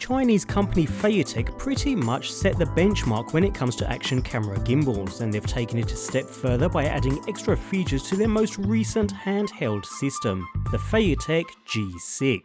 Chinese company Feiyu-Tech pretty much set the benchmark when it comes to action camera gimbals, and they've taken it a step further by adding extra features to their most recent handheld system, the Feiyu-Tech G6.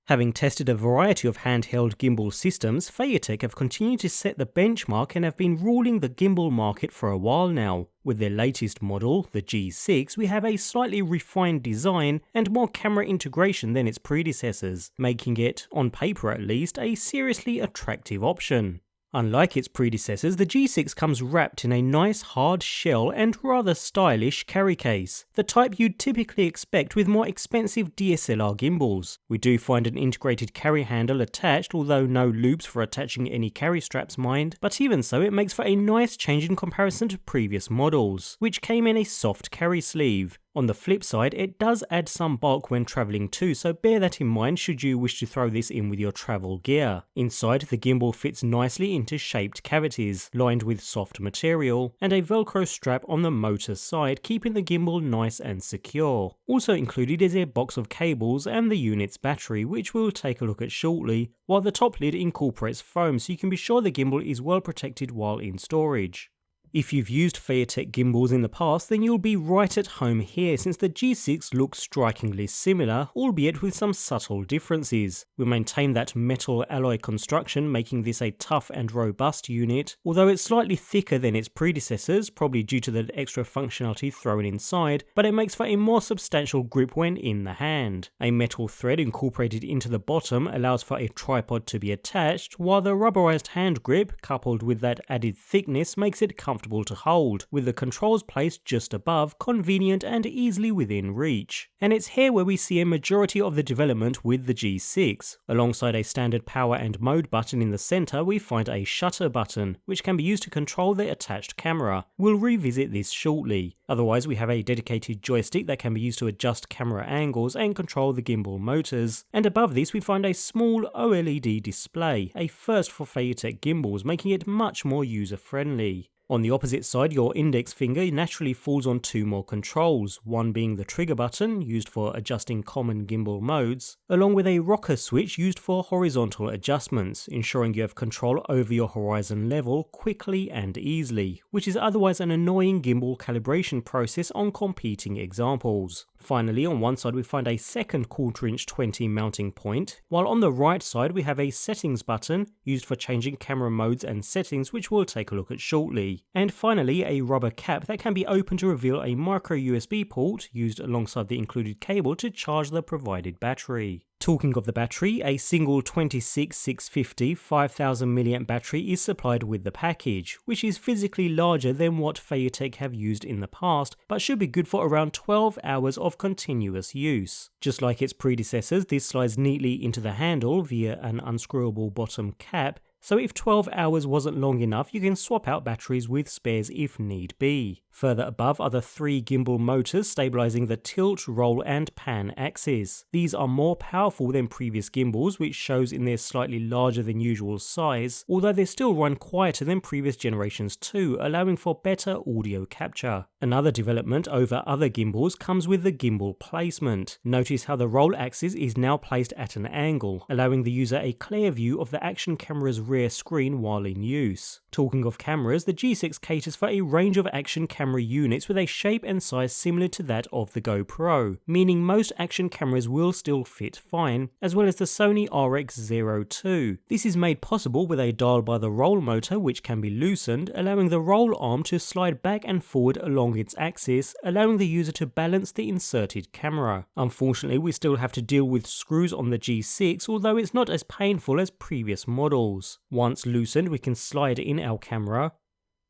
Having tested a variety of handheld gimbal systems, Feiyu-Tech have continued to set the benchmark and have been ruling the gimbal market for a while now. With their latest model, the G6, we have a slightly refined design and more camera integration than its predecessors, making it, on paper at least, a seriously attractive option. Unlike its predecessors, the G6 comes wrapped in a nice hard shell and rather stylish carry case, the type you'd typically expect with more expensive DSLR gimbals. We do find an integrated carry handle attached, although no loops for attaching any carry straps mind, but even so it makes for a nice change in comparison to previous models, which came in a soft carry sleeve. On the flip side, it does add some bulk when travelling too, so bear that in mind should you wish to throw this in with your travel gear. Inside, the gimbal fits nicely into shaped cavities, lined with soft material, and a velcro strap on the motor side, keeping the gimbal nice and secure. Also included is a box of cables and the unit's battery, which we'll take a look at shortly, while the top lid incorporates foam so you can be sure the gimbal is well protected while in storage. If you've used Feiyu-Tech gimbals in the past, then you'll be right at home here, since the G6 looks strikingly similar, albeit with some subtle differences. We maintain that metal alloy construction, making this a tough and robust unit, although it's slightly thicker than its predecessors, probably due to the extra functionality thrown inside, but it makes for a more substantial grip when in the hand. A metal thread incorporated into the bottom allows for a tripod to be attached, while the rubberized hand grip, coupled with that added thickness, makes it comfortable to hold, with the controls placed just above, convenient and easily within reach. And it's here where we see a majority of the development with the G6. Alongside a standard power and mode button in the center, we find a shutter button, which can be used to control the attached camera. We'll revisit this shortly. Otherwise, we have a dedicated joystick that can be used to adjust camera angles and control the gimbal motors. And above this, we find a small OLED display, a first for Feiyu-Tech gimbals, making it much more user-friendly. On the opposite side, your index finger naturally falls on two more controls, one being the trigger button, used for adjusting common gimbal modes, along with a rocker switch used for horizontal adjustments, ensuring you have control over your horizon level quickly and easily, which is otherwise an annoying gimbal calibration process on competing examples. Finally, on one side we find a second 1/4" 20 mounting point, while on the right side we have a settings button used for changing camera modes and settings, which we'll take a look at shortly. And finally, a rubber cap that can be opened to reveal a micro USB port used alongside the included cable to charge the provided battery. Talking of the battery, a single 26650 5000 mAh battery is supplied with the package, which is physically larger than what Feiyu-Tech have used in the past, but should be good for around 12 hours of continuous use. Just like its predecessors, this slides neatly into the handle via an unscrewable bottom cap, so if 12 hours wasn't long enough, you can swap out batteries with spares if need be. Further above are the 3 gimbal motors stabilising the tilt, roll and pan axes. These are more powerful than previous gimbals, which shows in their slightly larger than usual size, although they still run quieter than previous generations too, allowing for better audio capture. Another development over other gimbals comes with the gimbal placement. Notice how the roll axis is now placed at an angle, allowing the user a clear view of the action camera's rear screen while in use. Talking of cameras, the G6 caters for a range of action camera units with a shape and size similar to that of the GoPro, meaning most action cameras will still fit fine, as well as the Sony RX02. This is made possible with a dial by the roll motor, which can be loosened, allowing the roll arm to slide back and forward along its axis, allowing the user to balance the inserted camera. Unfortunately, we still have to deal with screws on the G6, although it's not as painful as previous models. Once loosened, we can slide in our camera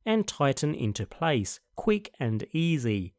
and tighten into place, quick and easy.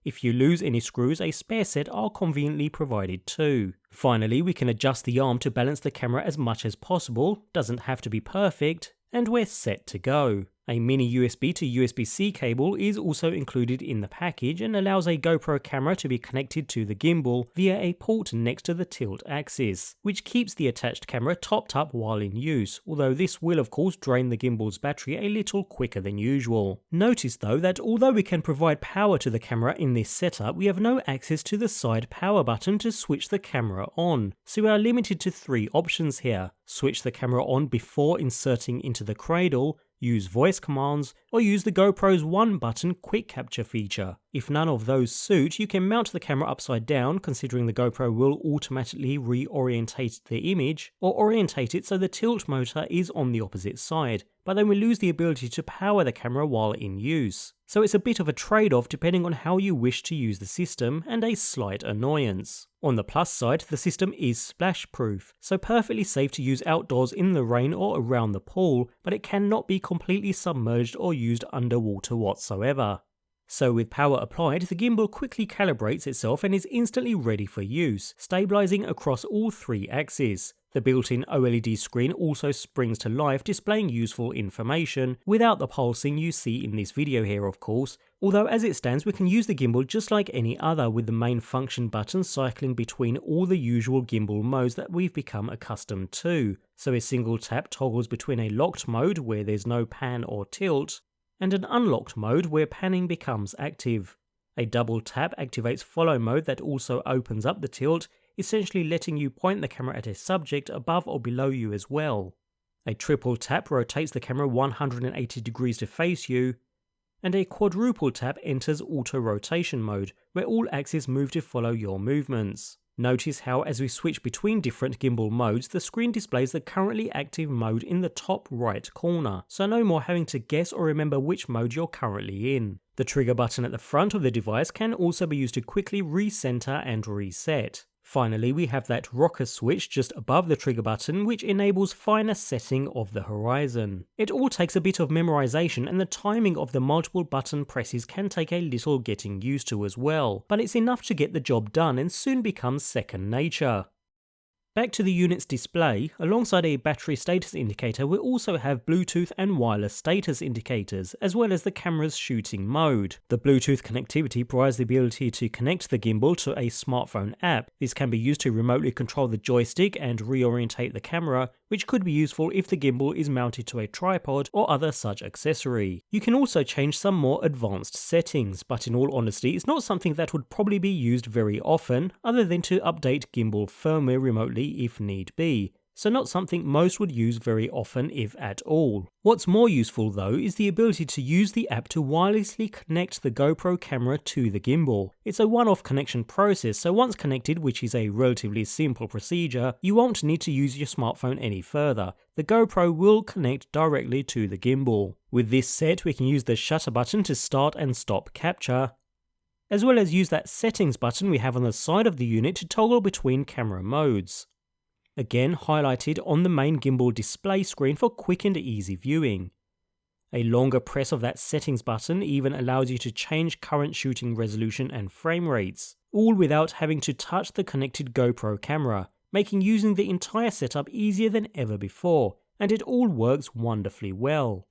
If you lose any screws, a spare set are conveniently provided too. Finally, we can adjust the arm to balance the camera as much as possible, doesn't have to be perfect, and we're set to go. A mini USB to USB-C cable is also included in the package and allows a GoPro camera to be connected to the gimbal via a port next to the tilt axis, which keeps the attached camera topped up while in use, although this will of course drain the gimbal's battery a little quicker than usual. Notice though that although we can provide power to the camera in this setup, we have no access to the side power button to switch the camera on, so we are limited to 3 options here: switch the camera on before inserting into the cradle, use voice commands, or use the GoPro's 1-button quick capture feature. If none of those suit, you can mount the camera upside down, considering the GoPro will automatically reorientate the image, or orientate it so the tilt motor is on the opposite side, but then we lose the ability to power the camera while in use. So it's a bit of a trade-off depending on how you wish to use the system, and a slight annoyance. On the plus side, the system is splash-proof, so perfectly safe to use outdoors in the rain or around the pool, but it cannot be completely submerged or used underwater whatsoever. So with power applied, the gimbal quickly calibrates itself and is instantly ready for use, stabilizing across all 3 axes. The built-in OLED screen also springs to life, displaying useful information, without the pulsing you see in this video here of course, although as it stands we can use the gimbal just like any other, with the main function button cycling between all the usual gimbal modes that we've become accustomed to. So a single tap toggles between a locked mode where there's no pan or tilt, and an unlocked mode where panning becomes active. A double tap activates follow mode that also opens up the tilt, essentially letting you point the camera at a subject above or below you as well. A triple tap rotates the camera 180 degrees to face you, and a quadruple tap enters auto rotation mode, where all axes move to follow your movements. Notice how as we switch between different gimbal modes, the screen displays the currently active mode in the top right corner, so no more having to guess or remember which mode you're currently in. The trigger button at the front of the device can also be used to quickly recenter and reset. Finally, we have that rocker switch just above the trigger button, which enables finer setting of the horizon. It all takes a bit of memorization, and the timing of the multiple button presses can take a little getting used to as well, but it's enough to get the job done and soon becomes second nature. Back to the unit's display, alongside a battery status indicator we also have Bluetooth and wireless status indicators, as well as the camera's shooting mode. The Bluetooth connectivity provides the ability to connect the gimbal to a smartphone app. This can be used to remotely control the joystick and reorientate the camera, which could be useful if the gimbal is mounted to a tripod or other such accessory. You can also change some more advanced settings, but in all honesty it's not something that would probably be used very often, other than to update gimbal firmware remotely if need be, so not something most would use very often if at all. What's more useful though is the ability to use the app to wirelessly connect the GoPro camera to the gimbal. It's a one-off connection process, so once connected, which is a relatively simple procedure, you won't need to use your smartphone any further. The GoPro will connect directly to the gimbal. With this set we can use the shutter button to start and stop capture, as well as use that settings button we have on the side of the unit to toggle between camera modes. Again highlighted on the main gimbal display screen for quick and easy viewing. A longer press of that settings button even allows you to change current shooting resolution and frame rates, all without having to touch the connected GoPro camera, making using the entire setup easier than ever before, and it all works wonderfully well.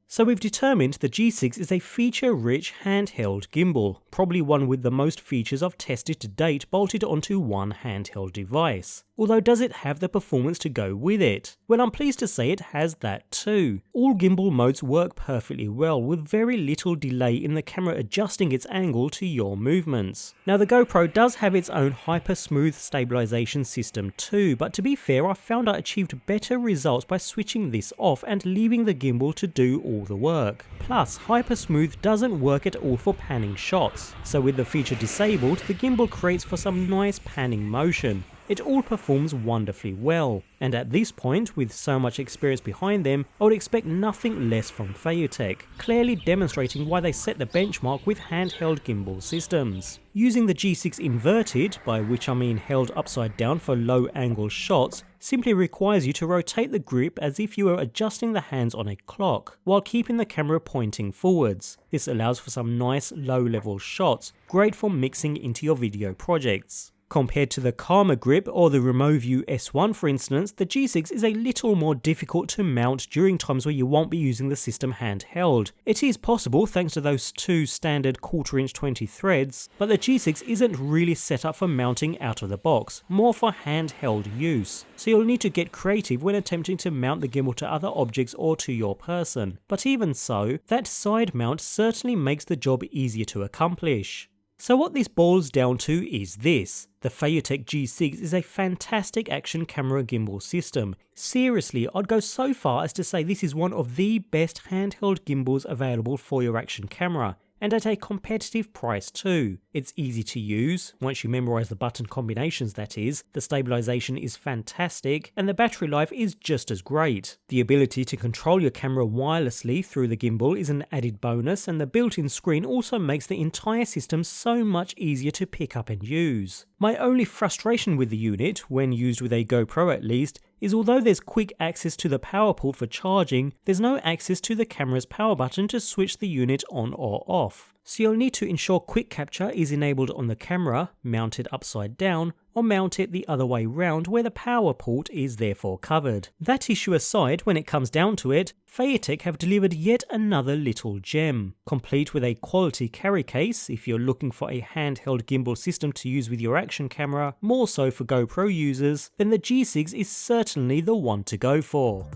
So we've determined the G6 is a feature-rich handheld gimbal, probably one with the most features I've tested to date bolted onto one handheld device. Although does it have the performance to go with it? Well, I'm pleased to say it has that too. All gimbal modes work perfectly well, with very little delay in the camera adjusting its angle to your movements. Now the GoPro does have its own hyper smooth stabilisation system too, but to be fair I found I achieved better results by switching this off and leaving the gimbal to do all the work. Plus, hyper smooth doesn't work at all for panning shots, so with the feature disabled the gimbal creates for some nice panning motion. It all performs wonderfully well, and at this point, with so much experience behind them, I would expect nothing less from Feiyu-Tech, clearly demonstrating why they set the benchmark with handheld gimbal systems. Using the G6 inverted, by which I mean held upside down for low angle shots, simply requires you to rotate the grip as if you were adjusting the hands on a clock, while keeping the camera pointing forwards. This allows for some nice low level shots, great for mixing into your video projects. Compared to the Karma Grip or the Remoview S1 for instance, the G6 is a little more difficult to mount during times where you won't be using the system handheld. It is possible thanks to those two standard 1/4 inch 20 threads, but the G6 isn't really set up for mounting out of the box, more for handheld use. So you'll need to get creative when attempting to mount the gimbal to other objects or to your person. But even so, that side mount certainly makes the job easier to accomplish. So what this boils down to is this: the Feiyu-Tech G6 is a fantastic action camera gimbal system. Seriously, I'd go so far as to say this is one of the best handheld gimbals available for your action camera, and at a competitive price too. It's easy to use, once you memorise the button combinations that is, the stabilisation is fantastic, and the battery life is just as great. The ability to control your camera wirelessly through the gimbal is an added bonus, and the built-in screen also makes the entire system so much easier to pick up and use. My only frustration with the unit, when used with a GoPro at least, is although there's quick access to the power port for charging, there's no access to the camera's power button to switch the unit on or off. So you'll need to ensure quick capture is enabled on the camera, mount it upside down, or mount it the other way round where the power port is therefore covered. That issue aside, when it comes down to it, Feiyu-Tech have delivered yet another little gem. Complete with a quality carry case if you're looking for a handheld gimbal system to use with your action camera, more so for GoPro users, then the G6 is certainly the one to go for.